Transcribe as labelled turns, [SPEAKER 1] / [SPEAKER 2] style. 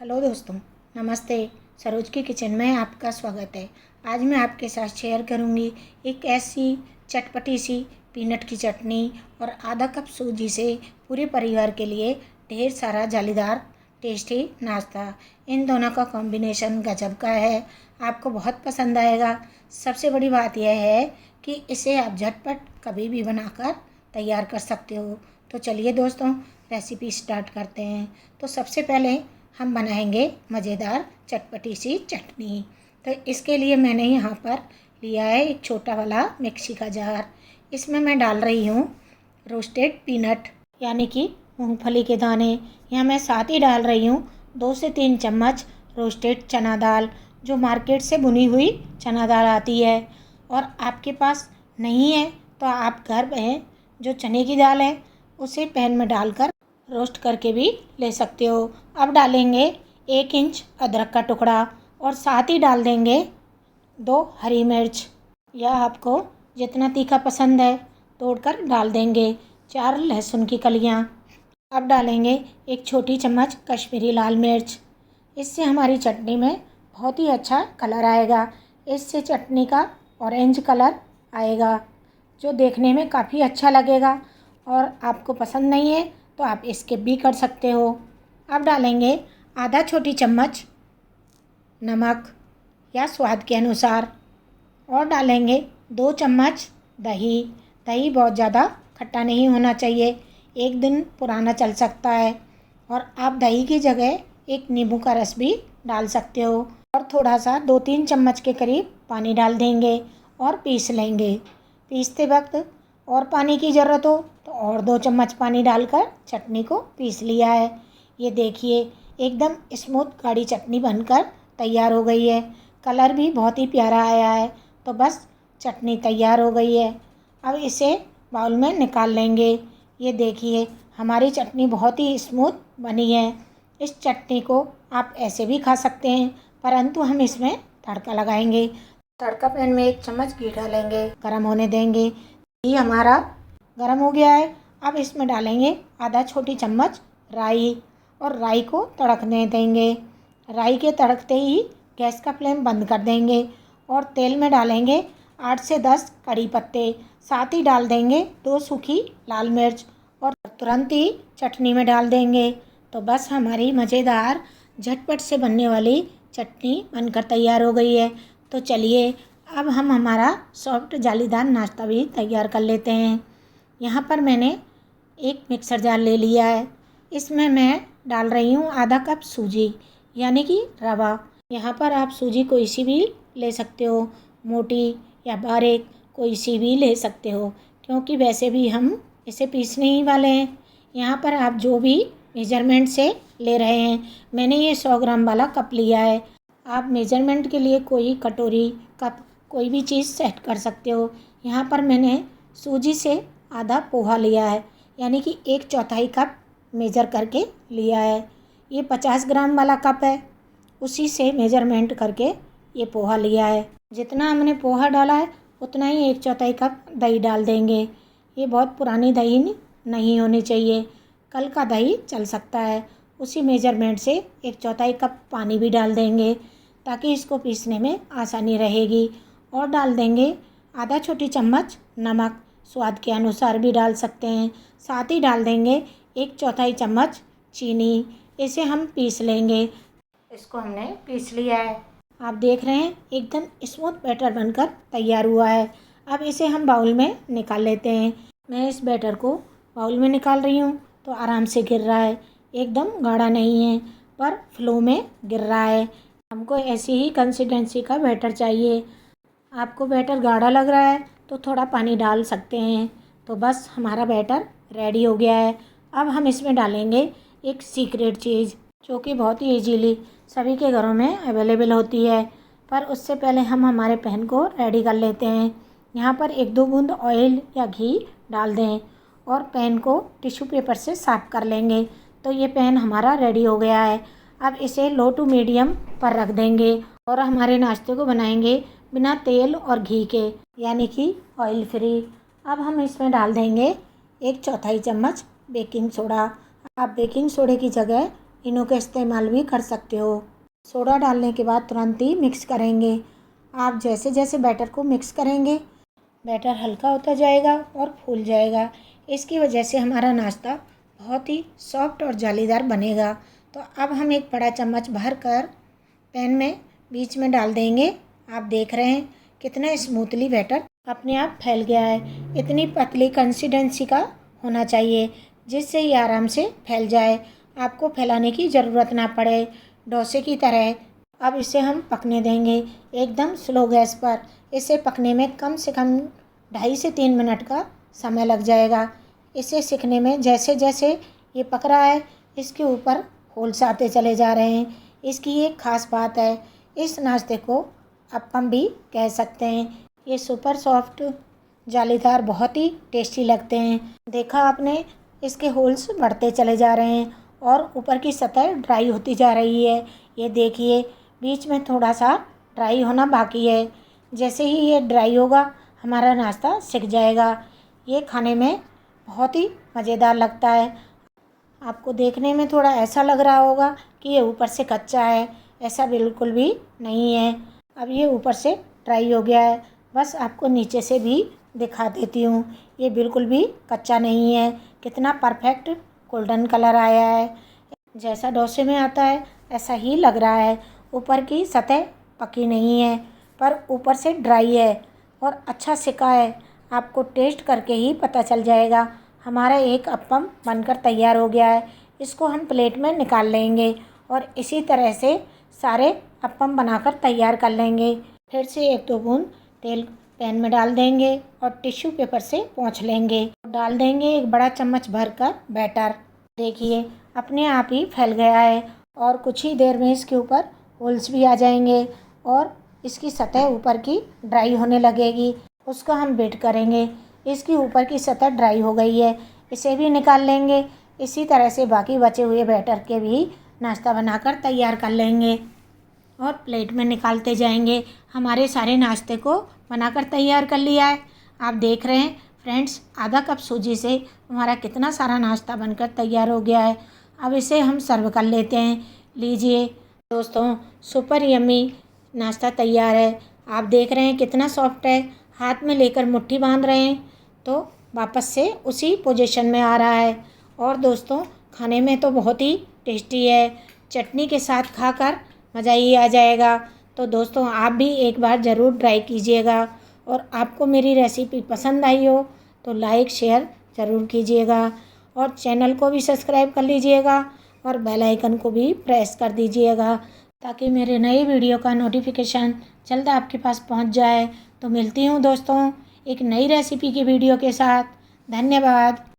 [SPEAKER 1] Hello दोस्तों, नमस्ते। सरोज की किचन में आपका स्वागत है। आज मैं आपके साथ शेयर करूंगी एक ऐसी चटपटी सी पीनट की चटनी और आधा कप सूजी से पूरे परिवार के लिए ढेर सारा जालीदार टेस्टी नाश्ता। इन दोनों का कॉम्बिनेशन गजब का है, आपको बहुत पसंद आएगा। सबसे बड़ी बात यह है कि इसे आप झटपट कभी भी बनाकर तैयार कर सकते हो। तो चलिए दोस्तों, रेसिपी स्टार्ट करते हैं। तो सबसे पहले हम बनाएंगे मज़ेदार चटपटी सी चटनी। तो इसके लिए मैंने यहाँ पर लिया है एक छोटा वाला मिक्सी का जार। इसमें मैं डाल रही हूँ रोस्टेड पीनट यानी कि मूंगफली के दाने। यहाँ मैं साथ ही डाल रही हूँ 2 से 3 चम्मच रोस्टेड चना दाल, जो मार्केट से बुनी हुई चना दाल आती है। और आपके पास नहीं है तो आप घर में जो चने की दाल है उसे पैन में डालकर रोस्ट करके भी ले सकते हो। अब डालेंगे 1 इंच अदरक का टुकड़ा और साथ ही डाल देंगे 2 हरी मिर्च, या आपको जितना तीखा पसंद है तोड़कर डाल देंगे। 4 लहसुन की कलियां। अब डालेंगे 1 छोटी चम्मच कश्मीरी लाल मिर्च। इससे हमारी चटनी में बहुत ही अच्छा कलर आएगा। इससे चटनी का ऑरेंज कलर आएगा, जो देखने में काफ़ी अच्छा लगेगा। और आपको पसंद नहीं है तो आप स्किप भी कर सकते हो। अब डालेंगे आधा छोटी चम्मच नमक या स्वाद के अनुसार, और डालेंगे 2 चम्मच दही। दही बहुत ज़्यादा खट्टा नहीं होना चाहिए, 1 दिन पुराना चल सकता है। और आप दही की जगह एक नींबू का रस भी डाल सकते हो। और थोड़ा सा 2-3 चम्मच के करीब पानी डाल देंगे और पीस लेंगे। पीसते वक्त और पानी की ज़रूरत हो तो और 2 चम्मच पानी डालकर चटनी को पीस लिया है। ये देखिए, एकदम स्मूथ गाढ़ी चटनी बनकर तैयार हो गई है। कलर भी बहुत ही प्यारा आया है। तो बस चटनी तैयार हो गई है। अब इसे बाउल में निकाल लेंगे। ये देखिए, हमारी चटनी बहुत ही स्मूथ बनी है। इस चटनी को आप ऐसे भी खा सकते हैं, परंतु हम इसमें तड़का लगाएंगे। तड़का पैन में 1 चम्मच घी डालेंगे, गरम होने देंगे। घी हमारा गरम हो गया है। अब इसमें डालेंगे आधा छोटी चम्मच राई और राई को तड़कने देंगे। राई के तड़कते ही गैस का फ्लेम बंद कर देंगे और तेल में डालेंगे 8 से 10 कड़ी पत्ते। साथ ही डाल देंगे 2 सूखी लाल मिर्च और तुरंत ही चटनी में डाल देंगे। तो बस हमारी मज़ेदार झटपट से बनने वाली चटनी बनकर तैयार हो गई है। तो चलिए, अब हम हमारा सॉफ्ट जालीदार नाश्ता भी तैयार कर लेते हैं। यहाँ पर मैंने एक मिक्सर जार ले लिया है। इसमें मैं डाल रही हूँ आधा कप सूजी यानी कि रवा। यहाँ पर आप सूजी कोई सी भी ले सकते हो, मोटी या बारीक कोई सी भी ले सकते हो, क्योंकि वैसे भी हम इसे पीसने ही वाले हैं। यहाँ पर आप जो भी मेजरमेंट से ले रहे हैं, मैंने ये 100 ग्राम वाला कप लिया है। आप मेजरमेंट के लिए कोई कटोरी, कप, कोई भी चीज़ सेट कर सकते हो। यहाँ पर मैंने सूजी से आधा पोहा लिया है, यानी कि 1/4 कप मेजर करके लिया है। ये 50 ग्राम वाला कप है, उसी से मेजरमेंट करके ये पोहा लिया है। जितना हमने पोहा डाला है उतना ही 1/4 कप दही डाल देंगे। ये बहुत पुरानी दही नहीं होनी चाहिए, कल का दही चल सकता है। उसी मेजरमेंट से 1/4 कप पानी भी डाल देंगे, ताकि इसको पीसने में आसानी रहेगी। और डाल देंगे आधा छोटी चम्मच नमक, स्वाद के अनुसार भी डाल सकते हैं। साथ ही डाल देंगे 1/4 चम्मच चीनी। इसे हम पीस लेंगे। इसको हमने पीस लिया है। आप देख रहे हैं एकदम स्मूथ बैटर बनकर तैयार हुआ है। अब इसे हम बाउल में निकाल लेते हैं। मैं इस बैटर को बाउल में निकाल रही हूँ तो आराम से गिर रहा है, एकदम गाढ़ा नहीं है, पर फ्लो में गिर रहा है। हमको ऐसी ही कंसिस्टेंसी का बैटर चाहिए। आपको बैटर गाढ़ा लग रहा है तो थोड़ा पानी डाल सकते हैं। तो बस हमारा बैटर रेडी हो गया है। अब हम इसमें डालेंगे एक सीक्रेट चीज़, जो कि बहुत ही इजीली सभी के घरों में अवेलेबल होती है। पर उससे पहले हम हमारे पैन को रेडी कर लेते हैं। यहाँ पर 1-2 बूंद ऑयल या घी डाल दें और पैन को टिश्यू पेपर से साफ़ कर लेंगे। तो ये पैन हमारा रेडी हो गया है। अब इसे लो टू मीडियम पर रख देंगे और हमारे नाश्ते को बनाएंगे बिना तेल और घी के, यानी कि ऑयल फ्री। अब हम इसमें डाल देंगे 1/4 चम्मच बेकिंग सोडा। आप बेकिंग सोडे की जगह इनो का इस्तेमाल भी कर सकते हो। सोडा डालने के बाद तुरंत ही मिक्स करेंगे। आप जैसे जैसे बैटर को मिक्स करेंगे बैटर हल्का होता जाएगा और फूल जाएगा। इसकी वजह से हमारा नाश्ता बहुत ही सॉफ्ट और जालीदार बनेगा। तो अब हम एक बड़ा चम्मच भर कर पैन में बीच में डाल देंगे। आप देख रहे हैं कितना स्मूथली बैटर अपने आप फैल गया है। इतनी पतली कंसिस्टेंसी का होना चाहिए जिससे ये आराम से फैल जाए, आपको फैलाने की ज़रूरत ना पड़े, डोसे की तरह। अब इसे हम पकने देंगे एकदम स्लो गैस पर। इसे पकने में कम से कम 2.5 से 3 मिनट का समय लग जाएगा। इसे सीखने में जैसे जैसे ये पक रहा है इसके ऊपर होल्स आते चले जा रहे हैं। इसकी एक ख़ास बात है, इस नाश्ते को अप्पम भी कह सकते हैं। ये सुपर सॉफ्ट जालीदार बहुत ही टेस्टी लगते हैं। देखा आपने, इसके होल्स बढ़ते चले जा रहे हैं और ऊपर की सतह ड्राई होती जा रही है। ये देखिए बीच में थोड़ा सा ड्राई होना बाकी है। जैसे ही ये ड्राई होगा हमारा नाश्ता सिक जाएगा। ये खाने में बहुत ही मज़ेदार लगता है। आपको देखने में थोड़ा ऐसा लग रहा होगा कि ये ऊपर से कच्चा है, ऐसा बिल्कुल भी नहीं है। अब ये ऊपर से ड्राई हो गया है। बस आपको नीचे से भी दिखा देती हूँ, ये बिल्कुल भी कच्चा नहीं है। कितना परफेक्ट गोल्डन कलर आया है, जैसा डोसे में आता है ऐसा ही लग रहा है। ऊपर की सतह पकी नहीं है पर ऊपर से ड्राई है और अच्छा सिका है। आपको टेस्ट करके ही पता चल जाएगा। हमारा एक अप्पम बनकर तैयार हो गया है। इसको हम प्लेट में निकाल लेंगे और इसी तरह से सारे अप्पम बनाकर तैयार कर लेंगे। फिर से 1-2 बूंद तेल पैन में डाल देंगे और टिश्यू पेपर से पोंछ लेंगे। डाल देंगे एक बड़ा चम्मच भरकर बैटर। देखिए अपने आप ही फैल गया है और कुछ ही देर में इसके ऊपर होल्स भी आ जाएंगे और इसकी सतह ऊपर की ड्राई होने लगेगी। उसका हम वेट करेंगे। इसकी ऊपर की सतह ड्राई हो गई है, इसे भी निकाल लेंगे। इसी तरह से बाकी बचे हुए बैटर के भी नाश्ता बनाकर तैयार कर लेंगे और प्लेट में निकालते जाएंगे। हमारे सारे नाश्ते को बनाकर तैयार कर लिया है। आप देख रहे हैं फ्रेंड्स, आधा कप सूजी से हमारा कितना सारा नाश्ता बनकर तैयार हो गया है। अब इसे हम सर्व कर लेते हैं। लीजिए दोस्तों, सुपर यम्मी नाश्ता तैयार है। आप देख रहे हैं कितना सॉफ्ट है। हाथ में लेकर मुट्ठी बांध रहे हैं तो वापस से उसी पोजीशन में आ रहा है। और दोस्तों खाने में तो बहुत ही टेस्टी है। चटनी के साथ खाकर मज़ा ही आ जाएगा। तो दोस्तों आप भी एक बार ज़रूर ट्राई कीजिएगा और आपको मेरी रेसिपी पसंद आई हो तो लाइक शेयर ज़रूर कीजिएगा और चैनल को भी सब्सक्राइब कर लीजिएगा और बेल आइकन को भी प्रेस कर दीजिएगा ताकि मेरे नए वीडियो का नोटिफिकेशन जल्द आपके पास पहुंच जाए। तो मिलती हूं दोस्तों एक नई रेसिपी की वीडियो के साथ। धन्यवाद।